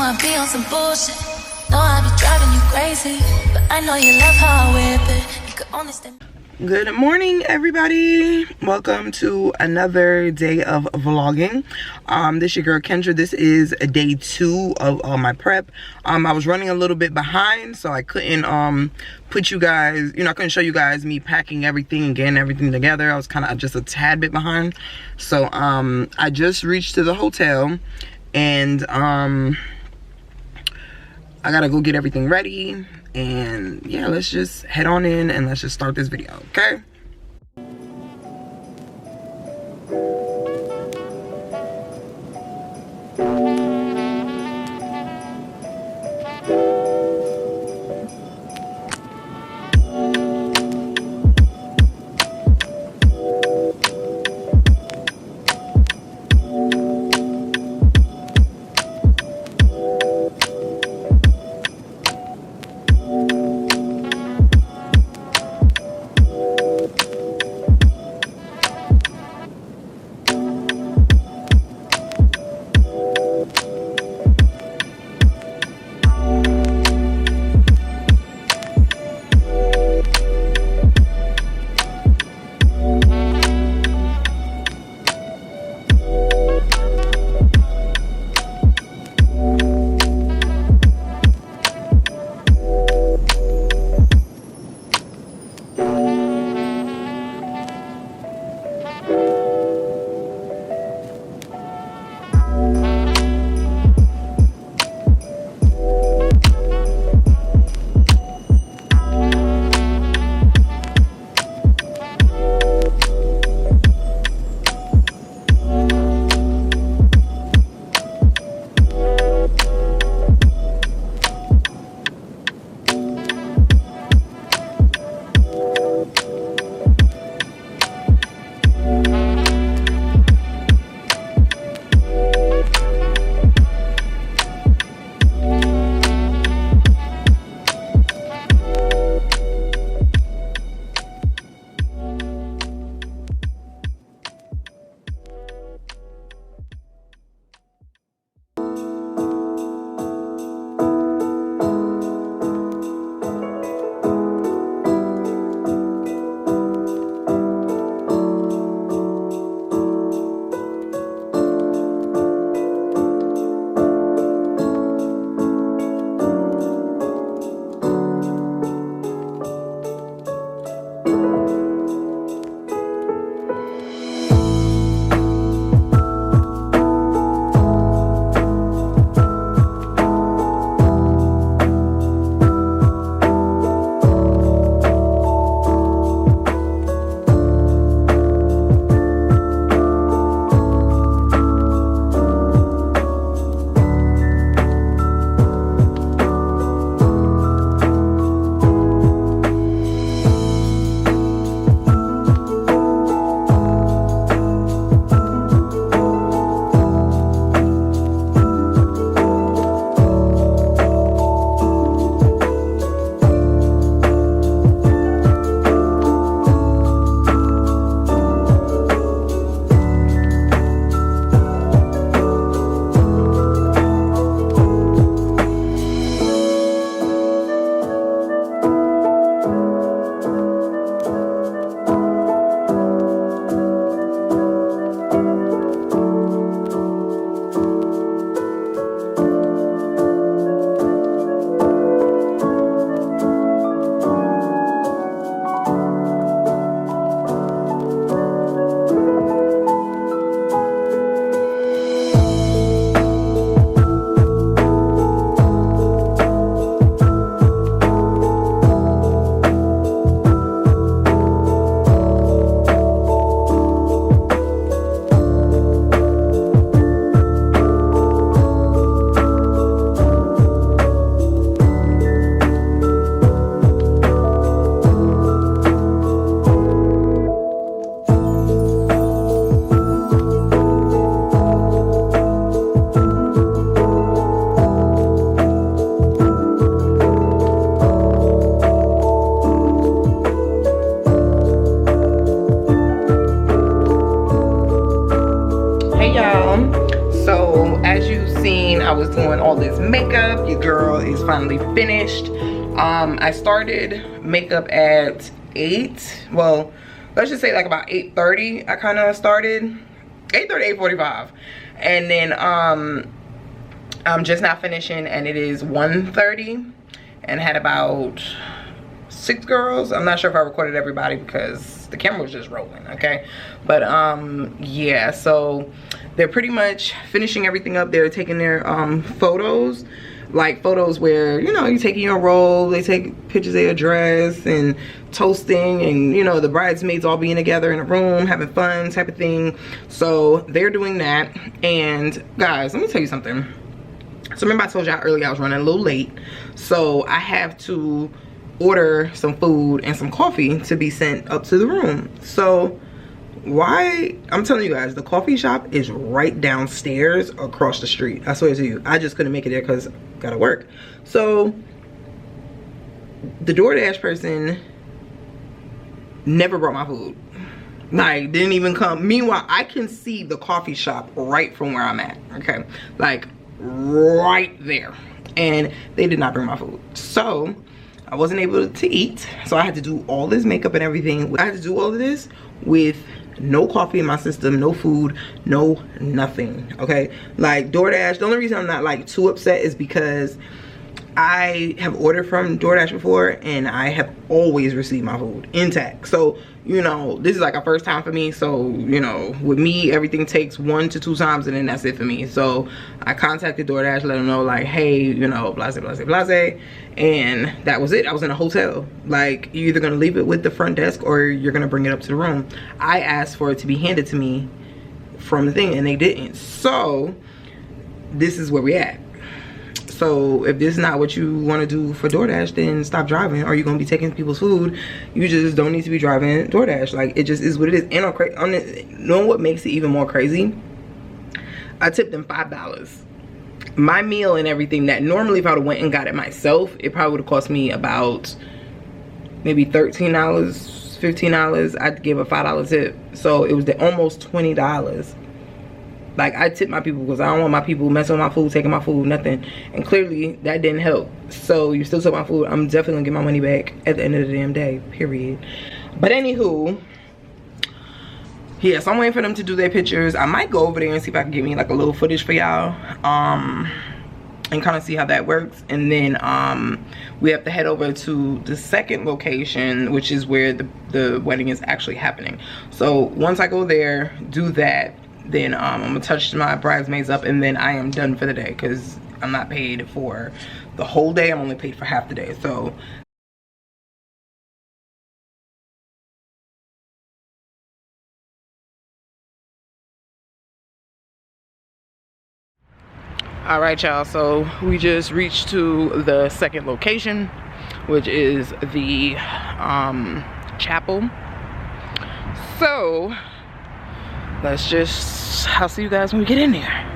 I be on some bullshit. Know I be driving you crazy, but I know you love how I whip it. You could only stand. Good morning, everybody. Welcome to another day of vlogging. This your girl Kendra. This is day 2 of my prep. I was running a little bit behind, so I couldn't put you guys, I couldn't show you guys me packing everything and getting everything together. I was kind of just a tad bit behind. So I just reached to the hotel, and I gotta go get everything ready. And yeah, let's just head on in and let's just start this video, okay? seen, I was doing all this makeup. Your girl is finally finished. I started makeup at 8. Well, let's just say like about 8:30. I kind of started 8:30, 8:45, and then I'm just now finishing, and it is 1:30, and had about 6 girls. I'm not sure if I recorded everybody because the camera was just rolling, okay? But yeah, so they're pretty much finishing everything up. They're taking their photos, like photos where, you know, you're taking your role, they take pictures of your dress and toasting, and you know, the bridesmaids all being together in a room having fun type of thing. So they're doing that. And guys, let me tell you something. So remember I told y'all earlier I was running a little late, so I have to order some food and some coffee to be sent up to the room. So why, I'm telling you guys, the coffee shop is right downstairs across the street. I swear to you, I just couldn't make it there because gotta work. So the DoorDash person never brought my food, like didn't even come. Meanwhile, I can see the coffee shop right from where I'm at, okay, like right there, and they did not bring my food. So I wasn't able to eat, so I had to do all this makeup and everything. I had to do all of this with no coffee in my system, no food, no nothing, okay? Like DoorDash, the only reason I'm not like too upset is because I have ordered from DoorDash before and I have always received my food intact. So, you know, this is like a first time for me. So, you know, with me, everything takes 1 to 2 times and then that's it for me. So I contacted DoorDash, let them know like, hey, you know, blase, blase, blase. And that was it. I was in a hotel. Like, you're either gonna leave it with the front desk or you're gonna bring it up to the room. I asked for it to be handed to me from the thing and they didn't. So this is where we at. So if this is not what you want to do for DoorDash, then stop driving, or you're gonna be taking people's food. You just don't need to be driving DoorDash. Like, it just is what it is. And know what makes it even more crazy? I tipped them $5. My meal and everything, that normally if I would've went and got it myself, it probably would have cost me about maybe $13, $15. I'd give a $5 tip. So it was almost $20. Like, I tip my people because I don't want my people messing with my food, taking my food, nothing. And clearly that didn't help. So you still took my food. I'm definitely gonna get my money back at the end of the damn day, period. But anywho, yeah, so I'm waiting for them to do their pictures. I might go over there and see if I can get me like a little footage for y'all, and kind of see how that works. And then we have to head over to the second location, which is where the wedding is actually happening. So once I go there, do that, then I'm gonna touch my bridesmaids up, and then I am done for the day because I'm not paid for the whole day. I'm only paid for half the day. So all right, y'all, so we just reached to the second location, which is the chapel. So I'll see you guys when we get in there.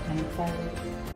I'm excited.